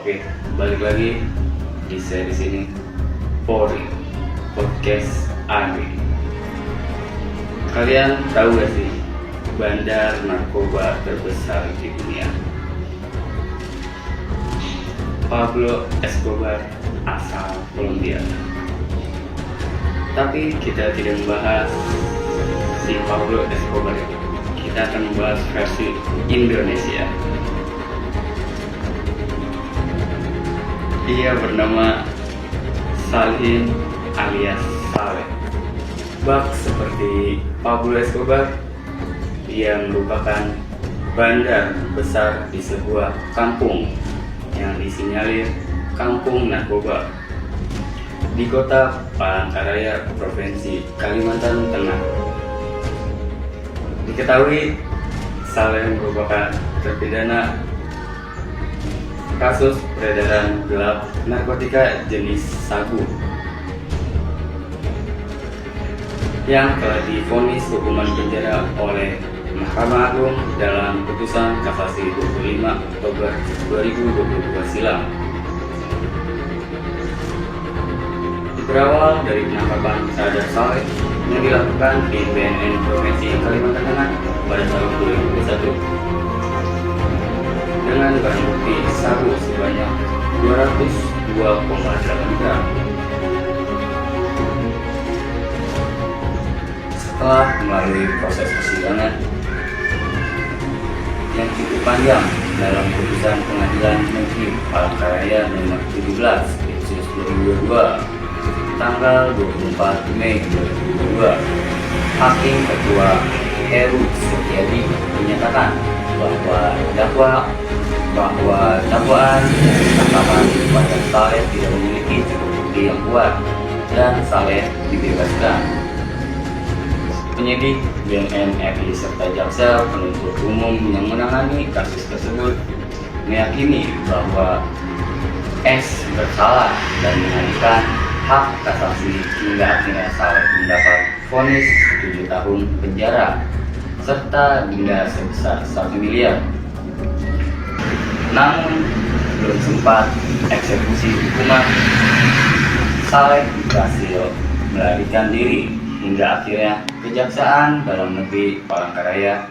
Oke, balik lagi di series ini, Polri Podcast Ari. Kalian tahu gak sih bandar narkoba terbesar di dunia? Pablo Escobar asal Kolombia. Tapi kita tidak membahas si Pablo Escobar itu. Kita akan membahas versi Indonesia. Dia bernama Salim alias Saleh. Bak seperti Pablo Escobar, dia merupakan bandar besar di sebuah kampung yang disinyalir kampung narkoba di kota Palangkaraya, Provinsi Kalimantan Tengah. Diketahui Saleh merupakan terpidana kasus peredaran gelap narkotika jenis sabu yang telah divonis hukuman penjara oleh Mahkamah Agung dalam putusan kasasi 25 Oktober 2022 silam. Berawal dari penangkapan terhadap Saleh yang dilakukan di BNN Provinsi Kalimantan Tengah pada tahun 2021 dengan barang bukti sabu sebanyak 202,8 gram. Setelah melalui proses persidangan yang cukup panjang dalam putusan Pengadilan Negeri Palangkaraya nomor 17 Desember 2022 tanggal 24 Mei 2022, Hakim Ketua Heru Setiadi menyatakan bahwa dakwaan penangkapan kepada Saleh tidak memiliki cukup bukti yang kuat dan Saleh dibebaskan. Penyidik BNN RI serta jaksa penuntut umum yang menangani kasus tersebut meyakini bahwa S bersalah dan mengajukan hak kasasi hingga akhirnya Saleh mendapat vonis 7 tahun penjara serta denda sebesar 1 miliar. Namun belum sempat eksekusi hukuman, Saleh berhasil melarikan diri hingga akhirnya Kejaksaan Dalam Negeri Palangkaraya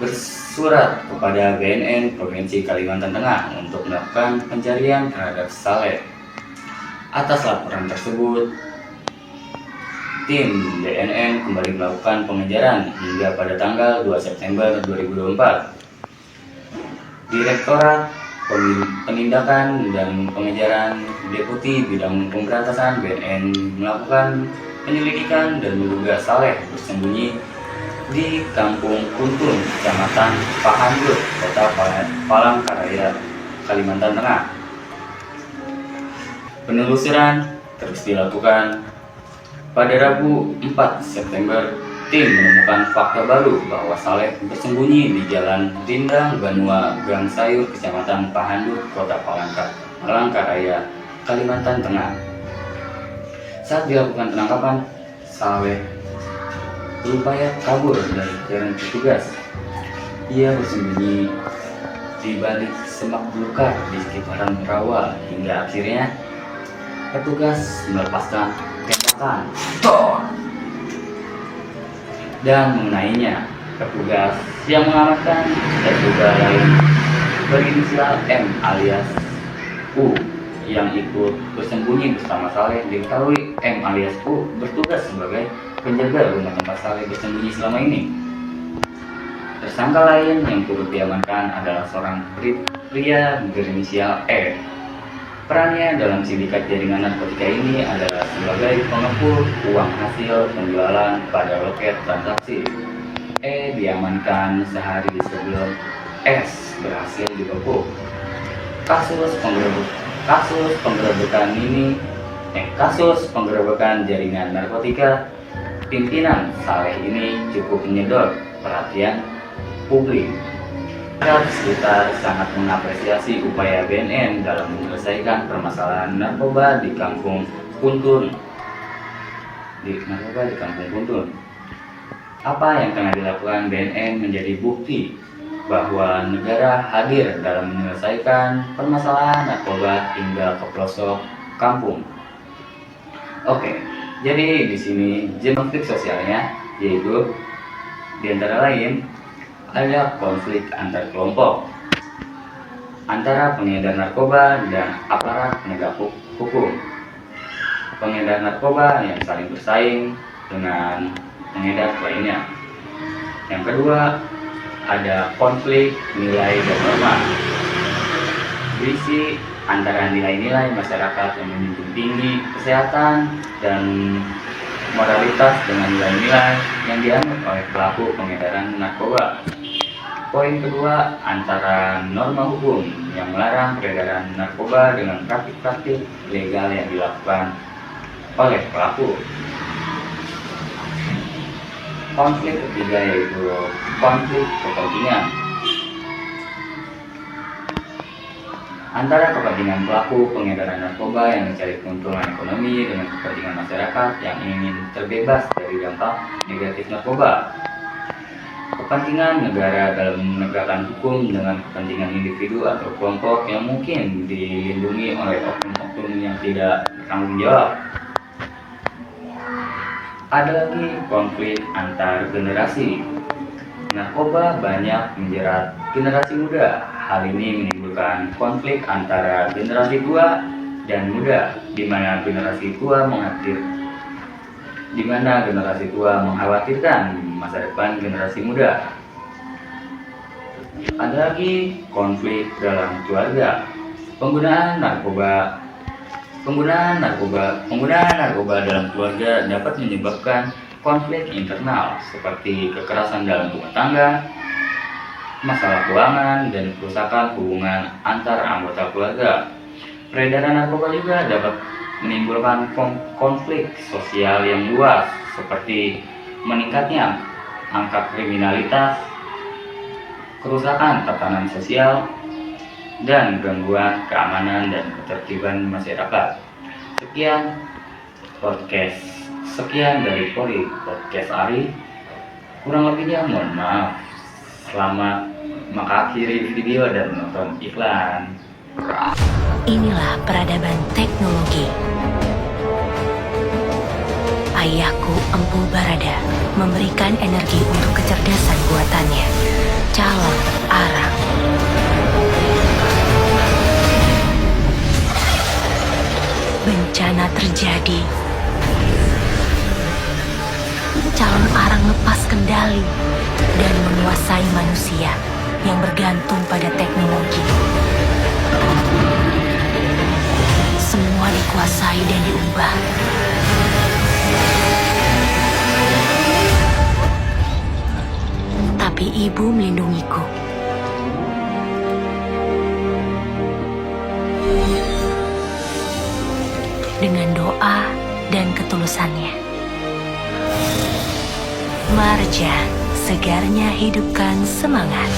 bersurat kepada BNN Provinsi Kalimantan Tengah untuk melakukan pencarian terhadap Saleh. Atas laporan tersebut, tim BNN kembali melakukan pengejaran hingga pada tanggal 2 September 2024. Direktorat Penindakan dan Pengejaran Deputi Bidang Pemberantasan BNN melakukan penyelidikan dan menduga Saleh bersembunyi di Kampung Kuntun, Kecamatan Pahandut, Kota Palangkaraya, Kalimantan Tengah. Penelusuran terus dilakukan. Pada Rabu 4 September, tim menemukan fakta baru bahwa Saleh bersembunyi di Jalan Rindang Banua Gang Sayur, Kecamatan Pahandut, Kota Palangkaraya, Kalimantan Tengah. Saat dilakukan penangkapan, Saleh berupaya kabur dari kejaran petugas. Ia bersembunyi di balik semak belukar di sekitaran rawa hingga akhirnya petugas melepaskan tembakan dan mengenainya. Petugas yang mengamankan terduga lain berinisial M alias U yang ikut bersembunyi bersama Saleh. Diketahui M alias U bertugas sebagai penjaga rumah tempat Saleh bersembunyi selama ini. Tersangka lain yang turut diamankan adalah seorang pria berinisial E. Perannya dalam sindikat jaringan narkotika ini adalah sebagai pengepul uang hasil penjualan pada loket transaksi. E diamankan sehari sebelum S berhasil dibekuk. Kasus penggerebekan jaringan narkotika pimpinan Saleh ini cukup menyedot perhatian publik. Masyarakat sekitar sangat mengapresiasi upaya BNN dalam menyelesaikan permasalahan narkoba di Kampung Kuntun. Apa yang tengah dilakukan BNN menjadi bukti bahwa negara hadir dalam menyelesaikan permasalahan narkoba hingga ke pelosok kampung. Oke, jadi di sini konflik sosialnya yaitu di antara lain ada konflik antar kelompok antara pengedar narkoba dan aparat penegak hukum. Pengedar narkoba yang saling bersaing dengan pengedar lainnya. Yang kedua, ada konflik nilai dan norma, berisi antara nilai-nilai masyarakat yang menjunjung tinggi kesehatan dan moralitas dengan nilai-nilai yang dianut oleh pelaku pengedaran narkoba. Poin kedua, antara norma hukum yang melarang peredaran narkoba dengan praktik-praktik legal yang dilakukan oleh pelaku. Konflik ketiga yaitu konflik kepentingan antara kepentingan pelaku pengedaran narkoba yang mencari keuntungan ekonomi dengan kepentingan masyarakat yang ingin terbebas dari dampak negatif narkoba. Kepentingan negara dalam menegakkan hukum dengan kepentingan individu atau kelompok yang mungkin dilindungi oleh oknum-oknum yang tidak bertanggung jawab. Ada lagi konflik antar generasi. Narkoba banyak menjerat generasi muda. Hal ini menimbulkan konflik antara generasi tua dan muda, di mana generasi tua mengkhawatirkan masa depan generasi muda. Ada lagi konflik dalam keluarga. Penggunaan narkoba dalam keluarga dapat menyebabkan konflik internal seperti kekerasan dalam rumah tangga, masalah keuangan, dan kerusakan hubungan antar anggota keluarga. Peredaran narkoba juga dapat menimbulkan konflik sosial yang luas seperti meningkatnya angka kriminalitas, kerusakan tatanan sosial, dan gangguan keamanan dan ketertiban masyarakat. Sekian dari podcast Ari. Kurang lebihnya mohon maaf. Selamat mengakhiri video dan menonton iklan. Inilah peradaban teknologi. Ayahku Empu Barada memberikan energi untuk kecerdasan buatannya. Calon arang. Bencana terjadi. Calon arang lepas kendali dan menguasai manusia yang bergantung pada teknologi. Semua dikuasai dan diubah. Tapi ibu melindungiku. Dengan doa dan ketulusannya. Marja, segarnya hidupkan semangat.